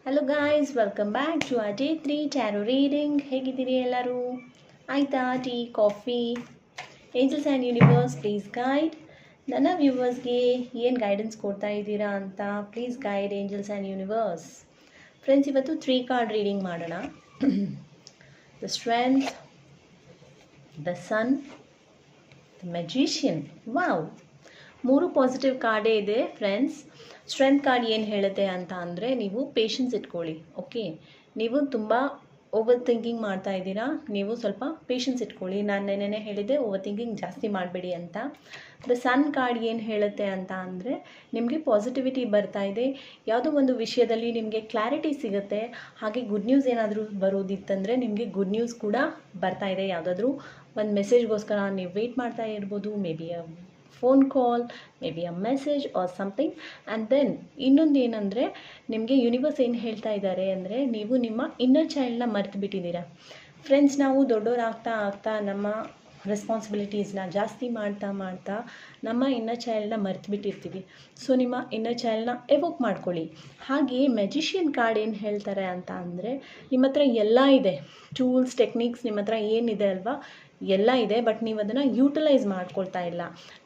Hello guys, welcome back to day 3 tarot reading. ಹೇಗಿದ್ದೀರಿ ಎಲ್ಲರೂ? ಆಯಿತಾ tea, coffee? Angels and universe please guide. ನನ್ನ ವ್ಯೂವರ್ಸ್ಗೆ ಏನು ಗೈಡೆನ್ಸ್ ಕೊಡ್ತಾ ಇದ್ದೀರಾ ಅಂತ please guide angels and universe. Friends, ಇವತ್ತು 3 ಕಾರ್ಡ್ ರೀಡಿಂಗ್ ಮಾಡೋಣ. The strength, the sun, the magician. Wow, 3 positive ಕಾರ್ಡೇ ಇದೆ ಫ್ರೆಂಡ್ಸ್. ಸ್ಟ್ರೆಂತ್ ಕಾರ್ಡ್ ಏನು ಹೇಳುತ್ತೆ ಅಂತ ಅಂದರೆ, ನೀವು ಪೇಷನ್ಸ್ ಇಟ್ಕೊಳ್ಳಿ. ಓಕೆ, ನೀವು ತುಂಬ ಓವರ್ ಥಿಂಕಿಂಗ್ ಮಾಡ್ತಾ ಇದ್ದೀರಾ, ನೀವು ಸ್ವಲ್ಪ ಪೇಷನ್ಸ್ ಇಟ್ಕೊಳ್ಳಿ. ನಾನು ನೆನ್ನೆ ಹೇಳಿದ್ದೆ ಓವರ್ ಥಿಂಕಿಂಗ್ ಜಾಸ್ತಿ ಮಾಡಬೇಡಿ ಅಂತ. ದ ಸನ್ ಕಾರ್ಡ್ ಏನು ಹೇಳುತ್ತೆ ಅಂತ ಅಂದರೆ, ನಿಮಗೆ ಪಾಸಿಟಿವಿಟಿ ಬರ್ತಾ ಇದೆ, ಯಾವುದೋ ಒಂದು ವಿಷಯದಲ್ಲಿ ನಿಮಗೆ ಕ್ಲಾರಿಟಿ ಸಿಗುತ್ತೆ. ಹಾಗೆ ಗುಡ್ ನ್ಯೂಸ್ ಏನಾದರೂ ಬರೋದಿತ್ತಂದರೆ ನಿಮಗೆ ಗುಡ್ ನ್ಯೂಸ್ ಕೂಡ ಬರ್ತಾ ಇದೆ. ಯಾವುದಾದ್ರೂ ಒಂದು ಮೆಸೇಜ್ಗೋಸ್ಕರ ನೀವು ವೆಯ್ಟ್ ಮಾಡ್ತಾ ಇರ್ಬೋದು. Maybe phone call, maybe a message or something. And then ಇನ್ನೊಂದು ಏನಂದರೆ, ನಿಮಗೆ ಯೂನಿವರ್ಸ್ ಏನು ಹೇಳ್ತಾ ಇದ್ದಾರೆ ಅಂದರೆ, ನೀವು ನಿಮ್ಮ ಇನ್ನರ್ ಚೈಲ್ಡ್ನ ಮರೆತು ಬಿಟ್ಟಿದ್ದೀರಾ. ಫ್ರೆಂಡ್ಸ್, ನಾವು ದೊಡ್ಡವರಾಗ್ತಾ ಆಗ್ತಾ ನಮ್ಮ ರೆಸ್ಪಾನ್ಸಿಬಿಲಿಟೀಸ್ನ ಜಾಸ್ತಿ ಮಾಡ್ತಾ ನಮ್ಮ ಇನ್ನರ್ ಚೈಲ್ಡ್ನ ಮರೆತು ಬಿಟ್ಟಿರ್ತೀವಿ. ಸೊ ನಿಮ್ಮ ಇನ್ನರ್ ಚೈಲ್ಡ್ನ ಎವೋಕ್ ಮಾಡ್ಕೊಳ್ಳಿ. ಹಾಗೆಯೇ ಮ್ಯಾಜಿಷಿಯನ್ ಕಾರ್ಡ್ ಏನು ಹೇಳ್ತಾರೆ ಅಂತ ಅಂದರೆ, ನಿಮ್ಮ ಹತ್ರ ಎಲ್ಲ ಇದೆ, ಟೂಲ್ಸ್, ಟೆಕ್ನಿಕ್ಸ್ ನಿಮ್ಮ ಹತ್ರ ಏನಿದೆ ಅಲ್ವಾ, ಎಲ್ಲ ಇದೆ. ಬಟ್ ನೀವು ಅದನ್ನು ಯೂಟಿಲೈಸ್ ಮಾಡ್ಕೊಳ್ತಾ ಇಲ್ಲ.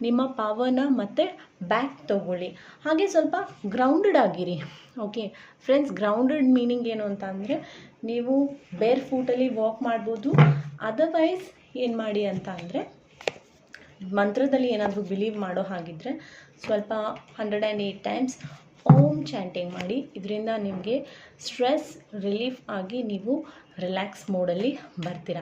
ನಿಮ್ಮ ಪವರ್ನ ಮತ್ತೆ ಬ್ಯಾಕ್ ತೊಗೊಳ್ಳಿ. ಹಾಗೆ ಸ್ವಲ್ಪ ಗ್ರೌಂಡೆಡ್ ಆಗಿರಿ. ಓಕೆ ಫ್ರೆಂಡ್ಸ್, ಗ್ರೌಂಡೆಡ್ ಮೀನಿಂಗ್ ಏನು ಅಂತ ಅಂದರೆ, ನೀವು ಬೇರ್ ಫೂಟಲ್ಲಿ ವಾಕ್ ಮಾಡ್ಬೋದು. ಅದರ್ವೈಸ್ ಏನು ಮಾಡಿ ಅಂತ ಅಂದರೆ, ಮಂತ್ರದಲ್ಲಿ ಏನಾದರೂ ಬಿಲೀವ್ ಮಾಡೋ ಹಾಗಿದ್ದರೆ ಸ್ವಲ್ಪ 108 ಟೈಮ್ಸ್ ಓಮ್ ಚಾಂಟಿಂಗ್ ಮಾಡಿ. ಇದರಿಂದ ನಿಮಗೆ ಸ್ಟ್ರೆಸ್ ರಿಲೀಫ್ ಆಗಿ ನೀವು ರಿಲ್ಯಾಕ್ಸ್ ಮೋಡಲ್ಲಿ ಬರ್ತೀರಾ.